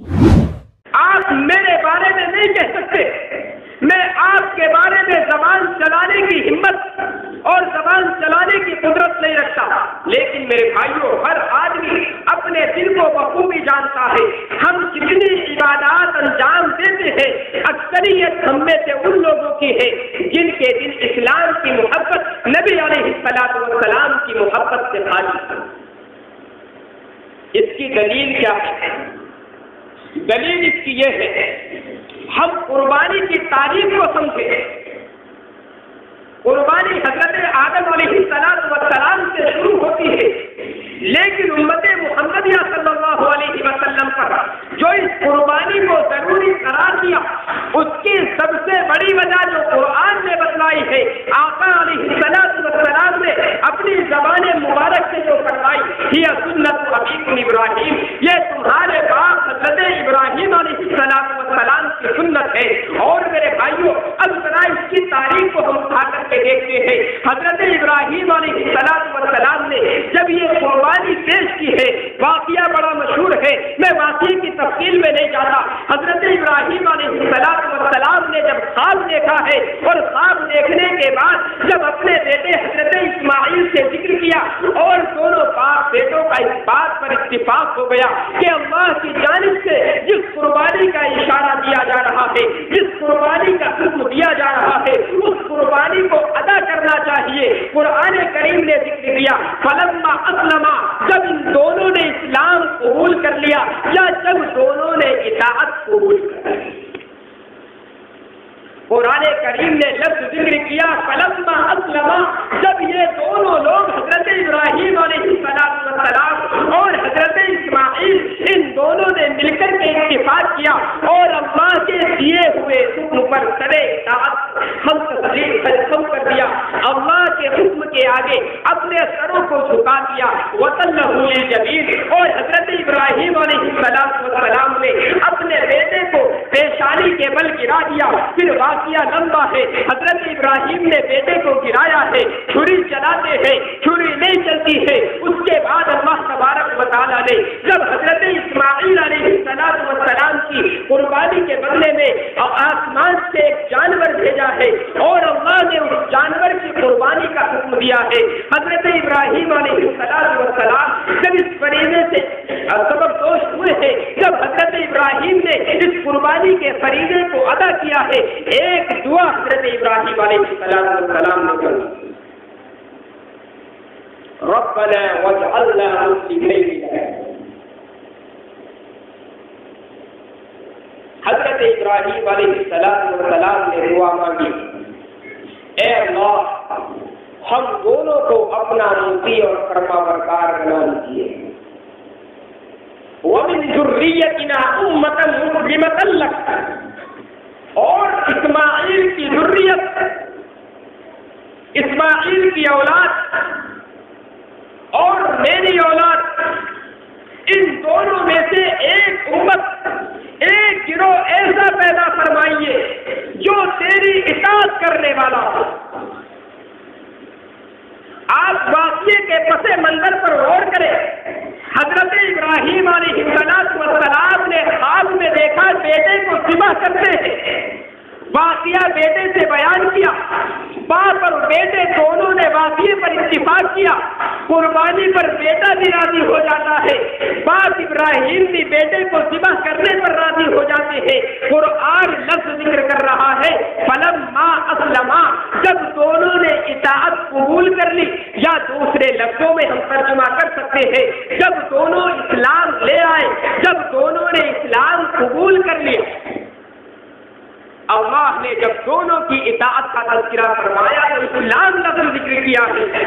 آپ میرے بارے میں نہیں کہہ سکتے، میں آپ کے بارے میں زبان چلانے کی ہمت اور زبان چلانے کی قدرت نہیں رکھتا، لیکن میرے بھائیوں، ہر آدمی اپنے دل کو بخوبی جانتا ہے ہم کتنی عبادات انجام دیتے ہیں۔ اکثریت ہم میں سے ان لوگوں کی ہے جن کے دل اسلام کی محبت، نبی علیہ الصلوۃ والسلام کی محبت سے خالی۔ اس کی دلیل کیا ہے؟ دلیل اس کی یہ ہے، ہم قربانی کی تاریخ کو سمجھیں۔ قربانی حضرت آدم علیہ السلام سے شروع ہوتی ہے، لیکن امت محمدیہ صلی اللہ علیہ وسلم پر جو اس قربانی کو ضروری قرار دیا، اس کی سب سے بڑی وجہ جو قرآن نے بتلائی ہے، آقا علیہ السلام نے اپنی زبان مبارک سے جو فرمائی، یہ سنت ابیکم ابراہیم، یہ تمہارے باپ حضرت ابراہیم علیہ السلام کی سنت ہے۔ اور میرے بھائیوں، اب ذرا اس کی تاریخ کو ہم اٹھا کر کے دیکھتے ہیں۔ حضرت ابراہیم علیہ السلام نے جب یہ قربانی پیش کی ہے، واقعہ بڑا مشہور ہے، میں واقعے کی تفصیل میں نہیں جاتا۔ حضرت ابراہیم علیہ السلام نے جب خواب دیکھا ہے، اور خواب دیکھنے کے بعد جب اپنے بیٹے حضرت اسماعیل سے ذکر کیا، اور دونوں باپ بیٹوں کا اس بات پر اتفاق ہو گیا کہ اللہ کی جانب سے جس قربانی کا اشارہ دیا جا رہا ہے، جس قربانی کا حکم دیا جا رہا ہے، اس قربانی کو ادا کرنا چاہیے۔ قرآن کریم نے ذکر کیا فلما اسلما، جب ان دونوں نے اسلام قبول کر لیا، یا جب دونوں نے اطاعت قبول کر لی۔ قرآن کریم نے لفظ ذکر کیا فلما اسلما، جب یہ دونوں لوگ حضرت ابراہیم علیہ السلام اور حضرت اسماعیل، ان دونوں نے مل کر کے اتفاق کیا اور اللہ کے دیے ہوئے حکم پر سرے اطاعت خم کر دیا، اللہ کے حکم کے آگے اپنے سروں کو جھکا دیا، وَتَلَّهُ لِلْجَبِينِ، اور حضرت ابراہیم علیہ السلام نے اپنے بیٹے کو پیشانی کے بل گرا دیا۔ پھر واقعہ لمبا ہے، حضرت ابراہیم نے بیٹے کو گرایا ہے، چھری چلاتے ہیں، چھری نہیں چلتی ہے۔ اس کے بعد اللہ تبارک و تعالیٰ نے جب حضرت اسماعیل علیہ السلام کی قربانی کے بدلے میں آسمان سے ایک جانور بھیجا ہے، اور اللہ نے اس جانور کی قربانی کا حکم دیا ہے، حضرت ابراہیم علیہ السلام جب اس فریضے سے سبب دوش ہوئے ہیں، جب حضرت ابراہیم نے اس قربانی کے فریضے کو ادا کیا ہے، ایک دعا حضرت ابراہیم علیہ السلام نے کی، ربنا واجعلنا مسلمین لک۔ حضرت ابراہیم علیہ السلام نے دعا مانگی، اے اللہ ہم دونوں کو اپنا مطیع اور فرما بردار بنا لیجیے، وَمِن ذُرِّيَّتِنَا أُمَّةً مُسْلِمَةً لَكَ، اور اسماعیل کی ذریت، اسماعیل کی اولاد اور میری اولاد، ان دونوں میں سے ایک امت، ایک گروہ ایسا پیدا فرمائیے جو تیری اطاعت کرنے والا ہو۔ آپ واقعے کے پس منظر پر غور کریں، حضرت ابراہیم علیہ السلام نے خواب میں دیکھا بیٹے کو ذبح کرتے ہیں، واقعہ بیٹے سے بیان کیا، باپ اور بیٹے دونوں نے واقعے پر اتفاق کیا، قربانی پر بیٹا بھی راضی ہو جاتا ہے، باپ ابراہیم بھی بیٹے کو ذبح کرنے پر راضی ہو جاتے ہیں۔ قرآن لفظ ذکر کر رہا ہے فلما اسلما، جب دونوں نے اطاعت قبول کر لی، یا دوسرے لفظوں میں ہم ترجمہ کر سکتے ہیں جب دونوں اسلام لے آئے، جب دونوں نے اسلام قبول کر لیا۔ اللہ نے جب دونوں کی اطاعت کا تذکرہ فرمایا تو اسلام لفظ ذکر کیا ہے،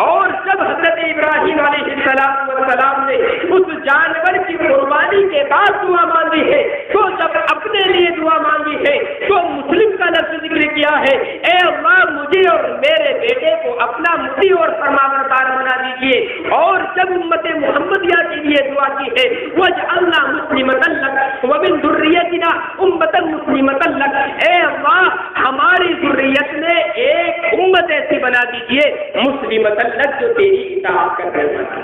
اور جب حضرت ابراہیم علیہ السلام نے اس جانور کی قربانی کے بعد دعا مانگی ہے، تو جب اپنے لیے دعا مانگی ہے تو مسلم کا لفظ ذکر کیا ہے، اے اللہ مجھے اور میرے بیٹے کو اپنا مطیع اور فرمانبردار بنا دیجیے۔ اور جب امت محمدیہ کے لیے دعا کی ہے وَاجْعَلْنَا مُسْلِمَةً لَكَ وَمِن ذُرِّيَّتِنَا أُمَّةً مُسْلِمَةً لَكَ، اے اللہ ہماری ذریت میں ایک امت ایسی بنا دیجیے مسلمۃ لک جو تیری اطاعت کرنے والا ہے۔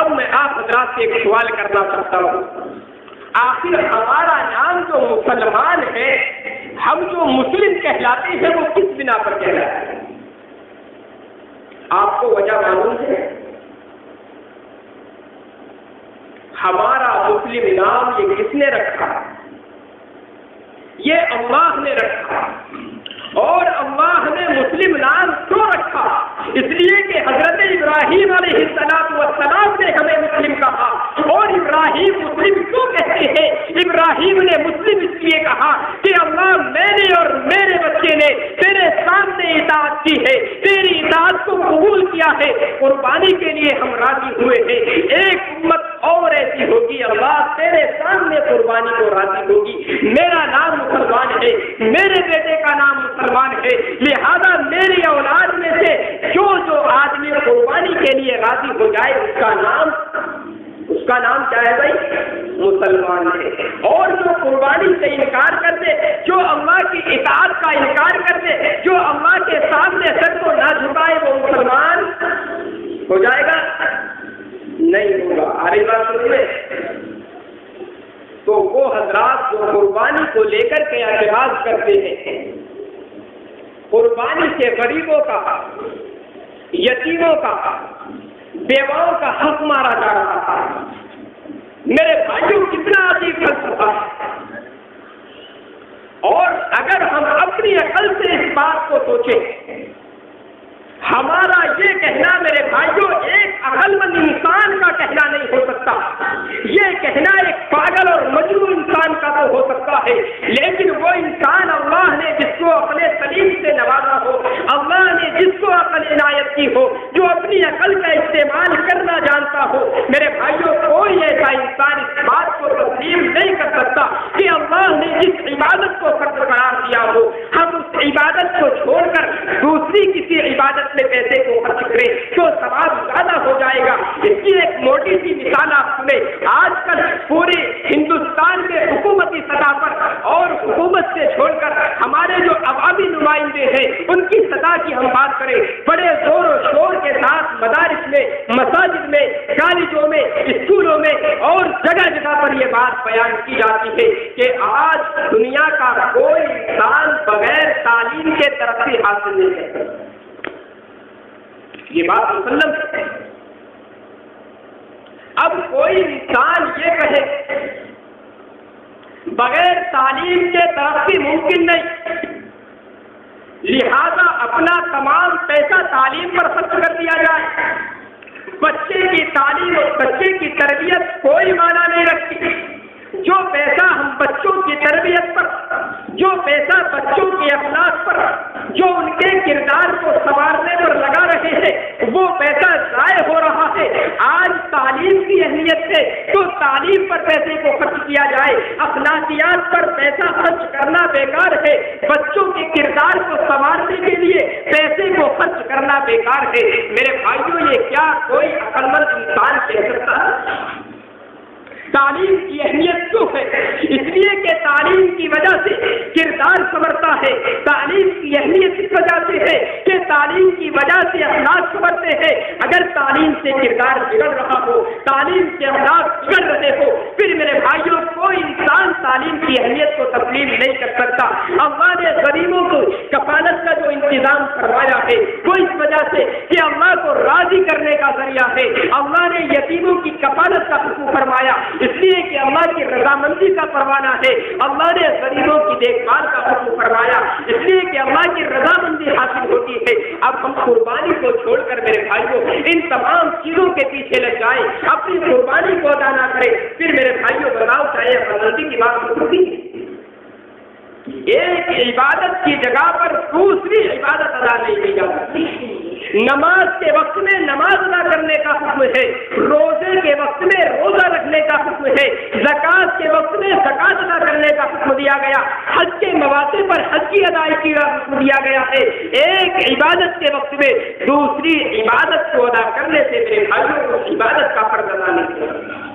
اب میں آپ حضرات سے ایک سوال کرنا چاہتا ہوں، آخر ہمارا نام جو مسلمان ہے، ہم جو مسلم کہلاتے ہیں، وہ کس بنا پر کہلاتے ہیں؟ آپ کو وجہ معلوم ہے؟ ہمارا مسلم نام یہ کس نے رکھا؟ یہ اللہ نے رکھا۔ اور اللہ نے مسلم نام کیوں رکھا؟ اس لیے کہ حضرت ابراہیم علیہ السلام نے ہمیں مسلم کہا۔ اور ابراہیم مسلم کیوں کہتے ہیں؟ ابراہیم نے مسلم اس لیے کہا کہ اللہ میں نے اور میرے بچے نے تیرے سامنے اطاعت کی ہے، تیری اطاعت کو قبول کیا ہے، قربانی کے لیے ہم راضی ہوئے ہیں۔ ایک امت اور ایسی ہوگی، اللہ تیرے سامنے قربانی کو راضی ہوگی۔ میرا نام مسلمان ہے، میرے بیٹے کا نام مسلمان ہے، لہذا میری اولاد میں سے جو آدمی قربانی کے لیے راضی ہو جائے اس کا نام کیا ہے بھائی؟ مسلمان ہے۔ اور جو قربانی سے انکار کر دے، جو اللہ کی اطاعت کا انکار کر دے، جو اللہ کے سامنے سر کو نہ جھکائے، وہ مسلمان ہو جائے گا؟ نہیں ہوگا۔ ارے بات سنیے، تو وہ حضرات جو قربانی کو لے کر کے اعتراض کرتے ہیں، قربانی سے غریبوں کا، یتیموں کا، بیواؤں کا حق مارا جا رہا تھا، میرے بھائیوں کتنا عجیب فلسفہ ہے۔ اور اگر ہم اپنی عقل سے اس بات کو سوچیں، ہمارا یہ کہنا میرے بھائیوں ایک عقل مند انسان کا کہنا نہیں ہو سکتا، یہ کہنا ایک پاگل اور مجنون انسان کا تو ہو سکتا ہے، لیکن وہ انسان اللہ نے جس کو عقل سلیم سے نوازا ہو، اللہ نے جس کو عقل عنایت کی ہو، جو اپنی عقل کا استعمال کرنا جانتا ہو، میرے بھائیوں کوئی ایسا انسان اس بات کو تسلیم نہیں کر سکتا کہ اللہ نے جس عبادت کو فرض قرار دیا ہو، ہم اس عبادت کو چھوڑ کر دوسری کسی عبادت میں پیسے کو خرچ کریں تو ثواب زیادہ ہو جائے گا۔ اس کی ایک موٹی سی مثال آپ سنیں، آج کل پورے ہندوستان میں حکومتی سطح پر اور حکومت سے چھوڑ کر ہمارے جو عوامی نمائندے ہیں ان کی سطح کی ہم بات کریں، بڑے زور و شور کے ساتھ مدارس میں، مساجد میں، کالجوں میں، اسکولوں میں اور جگہ جگہ پر یہ بات بیان کی جاتی ہے کہ آج دنیا کا کوئی انسان بغیر تعلیم کے ترقی حاصل نہیں کر سکتا۔ یہ بات مسلم ہے۔ اب کوئی انسان یہ کہے بغیر تعلیم کے ترقی ممکن نہیں، لہذا اپنا تمام پیسہ تعلیم پر خرچ کر دیا جائے، بچے کی تعلیم اور بچے کی تربیت کوئی معنی نہیں رکھتی۔ جو پیسہ ہم بچوں کی تربیت پر، جو پیسہ بچوں کے اخلاق پر، جو ان کے کردار کو سنوارنے پر لگا رہے ہیں، وہ پیسہ ضائع ہو رہا ہے۔ آج تعلیم کی اہمیت ہے تو تعلیم پر پیسے کو خرچ کیا جائے، اخلاقیات پر پیسہ خرچ کرنا بیکار ہے، بچوں کے کردار کو سنوارنے کے لیے پیسے کو خرچ کرنا بیکار ہے۔ میرے بھائیوں، یہ کیا کوئی عقل مند انسان کہہ سکتا ہے؟ تعلیم کی اہمیت کیوں ہے؟ اس لیے کہ تعلیم کی وجہ سے کردار سنورتا ہے، تعلیم کی اہمیت اس وجہ سے ہے کہ تعلیم کی وجہ سے اخلاق سنورتے ہیں۔ اگر تعلیم سے کردار بگڑ رہا ہو، تعلیم سے اخلاق بگڑ رہے ہو، پھر میرے بھائیوں کوئی انسان تعلیم کی اہمیت کو تسلیم نہیں کر سکتا۔ اللہ نے غریبوں کو کفالت کا جو انتظام کروایا ہے وہ اس وجہ سے کہ اللہ کو راضی کرنے کا ذریعہ ہے۔ اللہ نے یتیموں کی کفالت کا حکم فرمایا اس لیے کہ اللہ کی رضامندی کا پروانہ ہے، اللہ نے غریبوں کی دیکھ بھال کا حکم فرمایا اس لیے کہ اللہ کی رضامندی حاصل ہوتی ہے۔ اب ہم قربانی کو چھوڑ کر میرے بھائیوں ان تمام چیزوں کے پیچھے لگ جائیں، اپنی قربانی کو ادا نہ کریں، پھر میرے بھائیوں بتاؤ چاہے رضامندی کی بات ہوتی ہے؟ ایک عبادت کی جگہ پر دوسری عبادت ادا نہیں کی جا سکتی۔ نماز کے وقت میں نماز ادا کرنے کا حکم ہے، روزے کے وقت میں روزہ رکھنے کا حکم ہے، زکوٰۃ کے وقت میں زکوٰۃ ادا کرنے کا حکم دیا گیا، حج کے مواقع پر حج کی ادائیگی کا حکم دیا گیا ہے۔ ایک عبادت کے وقت میں دوسری عبادت کو ادا کرنے سے میرے بھائیوں کو عبادت کا فرض ادا نہیں کیا۔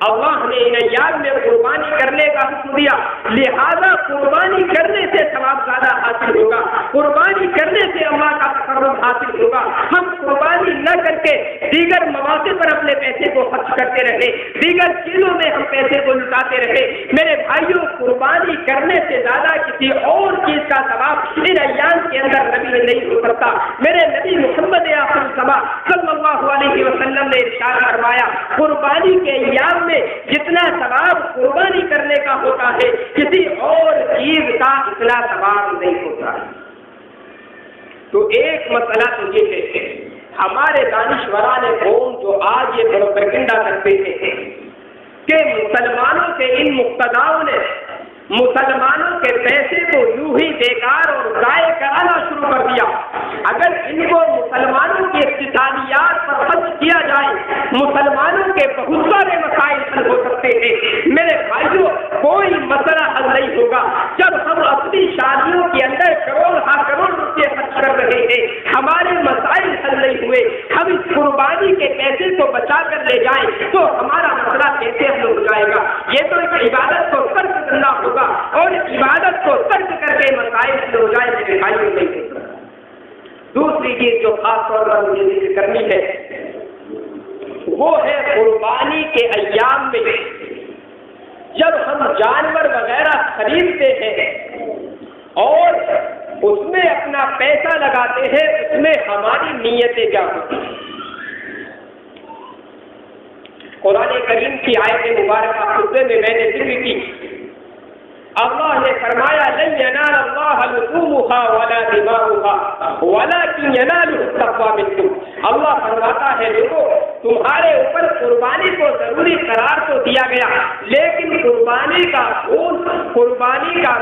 اللہ نے ان ایام میں قربانی کرنے کا حکم دیا، لہذا قربانی کرنے سے ثواب زیادہ حاصل ہوگا، قربانی کرنے سے اللہ کا تقرب حاصل ہوگا۔ ہم قربانی نہ کر کے دیگر مواقع پر اپنے پیسے کو خرچ کرتے رہے, دیگر چیزوں میں ہم پیسے کو لٹاتے رہے. میرے بھائیوں, قربانی کرنے سے زیادہ کسی اور چیز کا ثواب ان ایام کے اندر نبی میں نہیں ہو سکتا. میرے نبی محمد آخر الزمان صلی اللہ علیہ وسلم نے ارشاد فرمایا, قربانی کے ایام میں جتنا ثواب قربانی کرنے کا ہوتا ہے کسی اور چیز کا اتنا ثواب نہیں ہوتا. تو ایک مسئلہ تو یہ ہے, ہمارے دانشوران قوم جو آج یہ پروپیگنڈا کرتے ہیں کہ مسلمانوں کے ان مقتداؤں نے مسلمانوں کے پیسے کو یوں ہی بیکار اور ضائع کرانا شروع کر دیا. اگر ان کو مسلمانوں کی اقتصادیات پر خرچ کیا جائے مسلمانوں کے بہت سارے مسائل حل ہو سکتے ہیں. میرے بھائیوں, کوئی مسئلہ حل نہیں ہوگا جب ہم اپنی شادیوں کے اندر کروڑ روپے خرچ کر رہے ہیں, ہمارے مسائل حل نہیں ہوئے. ہم اس قربانی کے پیسے کو بچا کر لے جائیں تو ہمارا مسئلہ کیسے حل ہو جائے گا؟ یہ تو ایک عبادت کو ترک کرنا ہوگا اور عبادت کو ترک کر کے مسائل حل ہو جائے. میرے بھائیوں نہیں. دوسری چیز جو خاص طور پر مجھے ذکر کرنی ہے وہ ہے قربانی کے ایام میں جب ہم جانور وغیرہ خریدتے ہیں اور اس میں اپنا پیسہ لگاتے ہیں, اس میں ہماری نیتیں کیا ہوتی ہیں؟ قرآن کریم کی آیت مبارکہ خطبے میں میں نے ذکر کی. اللہ نے فرمایا, لن ينال اللہ لحومها ولا دماؤها ولكن يناله التقوى منكم. اللہ فرماتا ہے لوگوں, تمہارے اوپر قربانی کو ضروری قرار تو دیا گیا, لیکن قربانی کا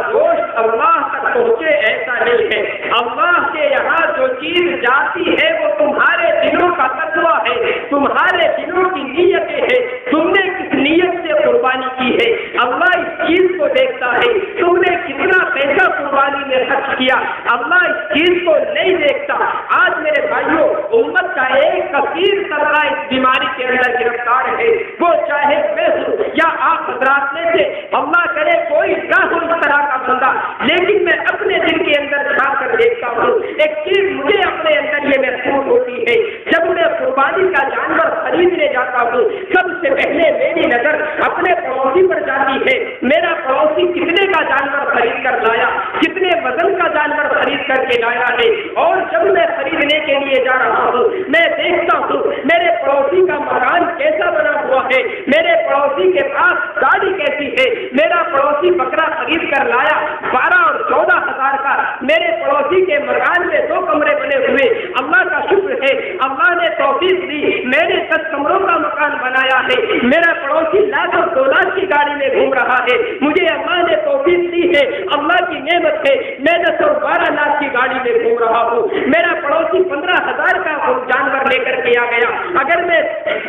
گوشت اللہ تک پہنچے ایسا نہیں ہے. اللہ کے یہاں جو چیز جاتی ہے وہ تمہارے دلوں کا تقویٰ ہے, تمہارے دلوں کی نیتیں ہیں, تم نے کس نیت سے قربانی کی ہے. اللہ اس چیز کو دیکھتا ہے, تم نے کتنا پیسہ قربانی میں خرچ کیا. اللہ اس چیز کو نہیں دیکھتا. آج میرے بھائیوں, امت کا ایک کثیر طبقہ اس بیماری کے اندر گرفتار ہے. وہ چاہے میں ہوں یا آپ حضرات میں سے, اللہ کرے کوئی نہ ہو اس طرح کا بندہ, لیکن میں اپنے دل کے اندر جھانک کر دیکھتا ہوں. ایک چیز مجھے اپنے اندر یہ محسوس ہوتی ہے, جب میں قربانی کا جانور خریدنے جاتا ہوں سب سے پہلے میری نظر اپنے پڑوسی پر جاتی ہے. میرا پڑوسی کتنے کا جانور خرید کر لایا, کتنے وزن کا جانور خرید کر کے لایا ہے. اور جب میں خریدنے کے لیے جا رہا ہوں میں دیکھتا ہوں میرے پڑوسی کا مکان کیسا بنا ہوا ہے, میرے پڑوسی کے پاس گاڑی کیسی ہے. میرا پڑوسی بکرا خرید کر لایا 12 اور 14 ہزار کا, میرے پڑوسی کے مکان میں 2 کمرے بنے ہوئے. اللہ کا شکر ہے, اللہ نے توفیق دی, میں نے 10 کمروں کا مکان بنایا ہے. میرا پڑوسی لاکھ اور 2 لاکھ کی گاڑی میں گھوم رہا ہے. مجھے اللہ نے توفیق دی ہے, اللہ کی نعمت ہے, میں 10 اور 12 لاکھ کی گاڑی میں گھوم رہا ہوں. میرا پڑوسی 15,000 کا جانور لے کر کے آ گیا. اگر میں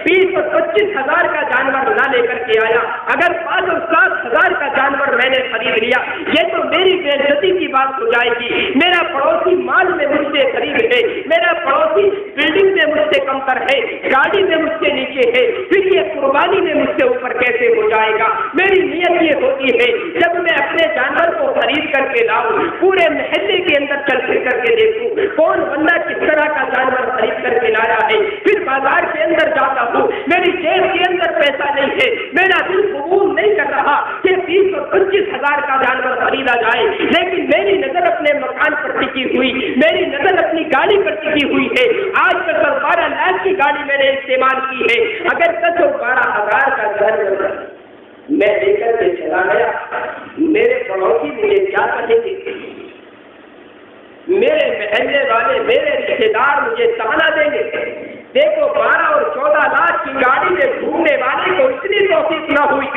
20 اور 25 ہزار کا جانور نہ لے کر کے آیا, اگر 5 اور 7 ہزار کا جانور میں نے خرید لیا, یہ تو میری بے عزتی کی بات ہو جائے گی. میرا پڑوسی مال میں مجھ سے قریب ہے, میرا پڑوسی بلڈنگ میں مجھ سے کمتر ہے, گاڑی میں مجھ سے نیچے ہے, پھر یہ قربانی میں مجھ سے اوپر کیسے ہو جائے گا؟ میری نیت یہ ہوتی ہے جب میں اپنے جانور کو خرید کر کے لاؤں, پورے محلے کے اندر چل پھر کر کے دیکھوں کون بندہ کس طرح کا جانور خرید کر کے لایا ہے. پھر بازار کے اندر جاتا ہوں, میری جیب کے اندر پیسہ نہیں ہے, میرا دل قبول نہیں کر رہا کہ 20 اور 25 ہزار کا جانور خریدا جائے, لیکن میری نظر اپنے مکان پر ٹکی ہوئی, میری نظر اپنی گاڑی پر ٹکی ہوئی ہے. آج تک 12 لاکھ کی گاڑی میں نے استعمال کی ہے. اگر 10 اور 12 ہزار کا جانور میں لے کر کے چلا گیا, میرے پڑوسی مجھے کیا کہیں گے؟ میرے محلے والے, میرے رشتے دار مجھے تانا دیں گے. دیکھو 12 اور 14 لاکھ کی گاڑی میں گھومنے والے کو اتنی توفیق نہ ہوئی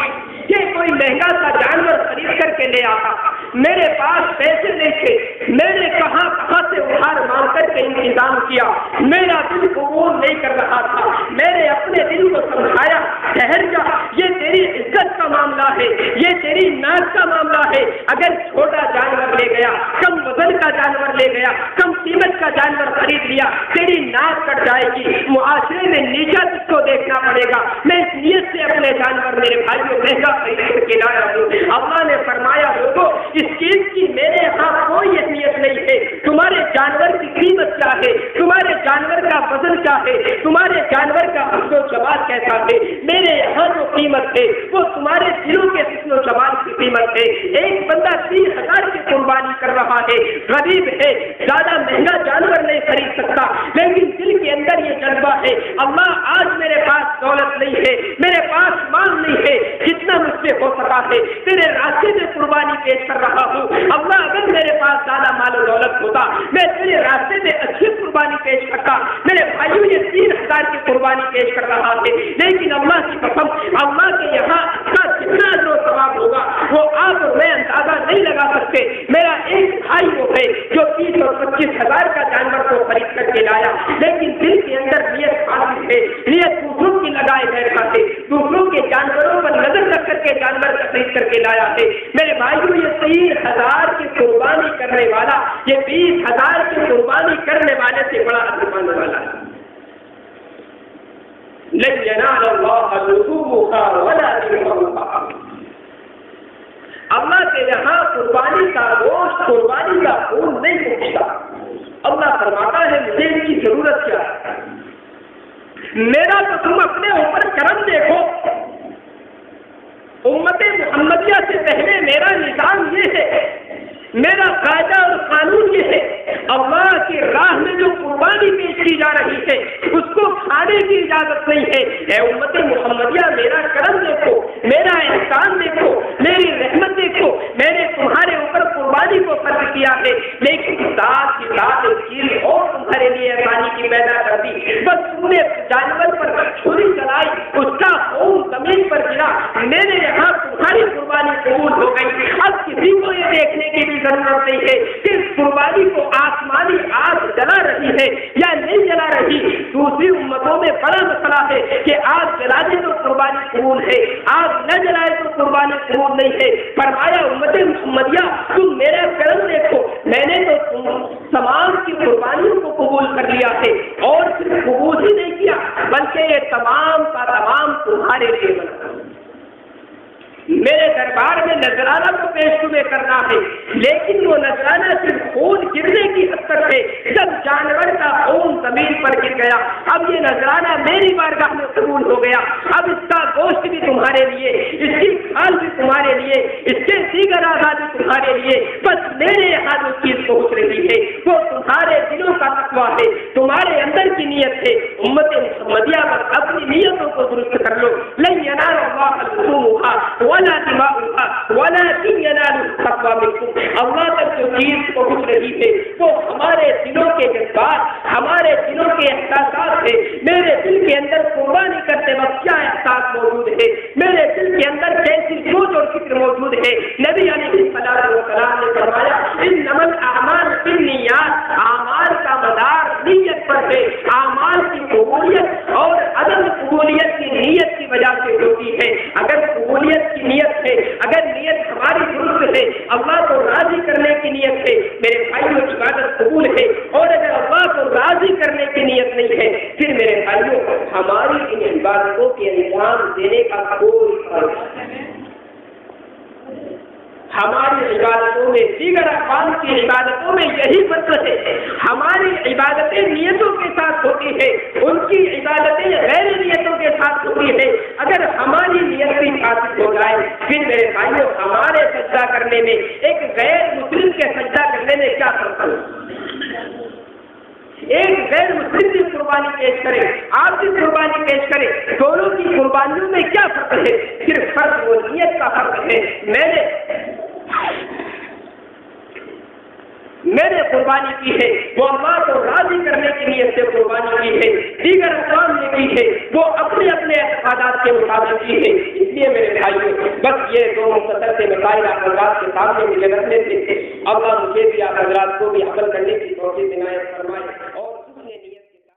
کہ کوئی مہنگا سا جانور خرید کر کے لے آتا. میرے پاس پیسے نہیں تھے, میں نے کہاں سے ادھار مانگ کر کے انتظام کیا. میرا دل قبول نہیں کر رہا تھا. میں نے اپنے دل کو سمجھایا, ٹھہر جا, یہ تیری عزت کا معاملہ ہے, یہ تیری ناز کا معاملہ ہے. اگر چھوٹا جانور لے گیا, کم وزن کا جانور لے گیا, کم قیمت کا جانور خرید لیا, تیری ناز کٹ جائے گی. معاشرے میں نیچا کس کو دیکھنا پڑے گا. میں اس نیت سے اپنے میں جانور میرے بھائیوں مہنگا خرید کر کے لایا ہوں۔ اللہ نے فرمایا لوگوں اس چیز کی میرے یہاں کوئی اہمیت نہیں ہے، تمہارے جانور کی قیمت کیا ہے، تمہارے جانور کا وزن کیا ہے، تمہارے جانور کا حسن و جمال کیسا ہے، میرے یہاں جو قیمت ہے وہ تمہارے دلوں کے حسن و جمال کی قیمت ہے۔ ایک بندہ 30,000 کی قربانی کر رہا ہے، غریب ہے، زیادہ مہنگا جانور نہیں خرید سکتا، لیکن دل کے اندر یہ جذبہ ہے اللہ آج میرے پاس دولت نہیں ہے، میرے پاس مال نہیں ہے، جتنا مجھ سے ہو سکا ہے تیرے راستے میں قربانی پیش کر رہا ہوں۔ اللہ اگر میرے پاس زیادہ مال و دولت ہوتا میں تیرے راستے میں اچھی قربانی پیش کرتا۔ میرے بھائیوں یہ 3,000 کی قربانی پیش کر رہا ہے، لیکن اللہ کی قسم اللہ کے یہاں کا جتنا جو ثواب ہوگا وہ آپ اور میں اندازہ نہیں لگا سکتے۔ میرا ایک بھائی وہ ہے جو 30 اور 25,000 کا جانور کو خرید کر کے لایا، لیکن دل کے اندر نیت خاص ہے، نیت دوسروں کی لگائے بیٹھا ہے، دوسروں کے جانوروں پر نظر رکھ کر کے جانور خرید کر کے لایا ہے۔ میرے بھائیوں یہ 30,000 کی قربانی کرنے والا یہ 20,000 کی قربانی کرنے والے سے بڑا اثر پانے والا ہے۔ لن ينال الله لحومها ولا دماؤها، اللہ کے یہاں قربانی کا گوشت قربانی کا خون نہیں پوچھتا۔ اللہ فرماتا ہے مجھے ان کی ضرورت کیا ہے، میرا تو تم اپنے اوپر کرم دیکھو۔ امت محمدیہ سے پہلے میرا نظام یہ ہے، میرا قاعدہ اور قانون یہ ہے، اللہ کی راہ میں جو قربانی پیش کی جا رہی ہے اس کو کھانے کی اجازت نہیں ہے۔ اے امت محمدیہ میرا کرم دیکھو، میرا احسان دیکھو، میری رحمت دیکھو، میں نے تمہارے اوپر قربانی کو فرض کیا ہے، لیکن ساتھ ہی ساتھ ایک چیز اور تمہارے لیے آسانی کی پیدا کر دی، بس تم نے جانور پر چھری چلائی، اس کا خون زمین پر گرا، میرے یہاں تمہاری قربانی قبول ہو گئی۔ اب کسی کو یہ دیکھنے کی بھی ضرورت نہیں ہے کہ اس قربانی کو آسمانی آگ جلا رہی ہے یا نہیں جلا رہی۔ دوسری امتوں میں بڑا مسئلہ ہے کہ آگ جلا دے تو قربانی قبول ہے، آگ نہ جلائے تو قربانی قبول نہیں ہے۔ فرمایا امت محمدیہ تم میرا کرم دیکھو، میں نے تو تم تمام کی قربانیوں کو قبول کر لیا ہے، اور صرف قبول ہی نہیں کیا بلکہ یہ تمام کا تمام تمہارے لیے بنا۔ میرے دربار میں نذرانہ کو پیش تمہیں کرنا ہے، لیکن وہ نذرانہ صرف خون گرنے کی حد تک ہے، جب جانور کا خون زمین پر گر گیا اب یہ نذرانہ میری بارگاہ میں قبول ہو گیا۔ اب اس کا گوشت بھی تمہارے لیے، اس کی کھال بھی تمہارے لیے، اس کے دیگر اعضاء بھی تمہارے لیے، بس میرے یہاں جو چیز پہنچ رہی ہے وہ تمہارے دلوں کا تقویٰ ہے، تمہارے اندر کی نیت ہے۔ امت محمدیہ بس اپنی نیتوں کو درست کر لو۔ لن ینال اللہ لحومها ولا دماؤها ولكن يناله التقوى منكم، اللہ تک جو چیز پہنچ رہی ہے وہ ہمارے دلوں کے جذبات، ہمارے دلوں کے احساسات ہے۔ میرے دل کے اندر قربانی کرتے وقت کیا احساس موجود ہے، میرے دل کے اندر کیسی سوچ اور فکر موجود ہے۔ نبی علیہ الصلوۃ والسلام نے فرمایا انما الاعمال بالنیات، اعمال کا مدار نیت پر ہے، اعمال کی قبولیت اور عدم قبولیت کی نیت کی وجہ سے ہوتی ہے۔ اگر قبولیت کی نیت ہے، اگر نیت ہماری درست ہے، اللہ کو راضی کرنے کی نیت ہے، میرے بھائیوں عبادت قبول ہے، اور اگر اللہ کو راضی کرنے کی نیت نہیں ہے پھر میرے بھائیوں ہماری ان عبادتوں کے انجام دینے کا کوئی فرق نہیں۔ ہماری عبادتوں میں دیگر اقوام کی عبادتوں میں یہی فرق ہے، ہماری عبادتیں نیتوں کے ساتھ ہوتی ہے، ان کی عبادتیں غیر نیتوں کے ساتھ ہوتی ہے۔ اگر ہماری نیت بھی فاسد ہو جائے پھر میرے بھائیوں ہمارے سجدہ کرنے میں ایک غیر مسلم کے سجدہ کرنے میں کیا فرق ہے؟ ایک غیر مسلم کی قربانی پیش کرے، آپ کی قربانی پیش کرے، دونوں کی قربانیوں میں کیا فرق ہے؟ صرف فرق وہ نیت کا فرق ہے۔ میں نے قربانی کی ہے وہ اللہ کو راضی کرنے کی نیت سے قربانی کی ہے، دیگر اقوام نے کی ہے وہ اپنے اپنے اعتقادات کے مطابق کی ہے۔ اس لیے میرے بھائیوں بس یہ دو مختصر سے مسائل آپ حضرات کے سامنے مجھے رکھنے تھے، اللہ مجھے بھی آپ حضرات کو بھی عمل کرنے کی توفیق عنایت فرمائے۔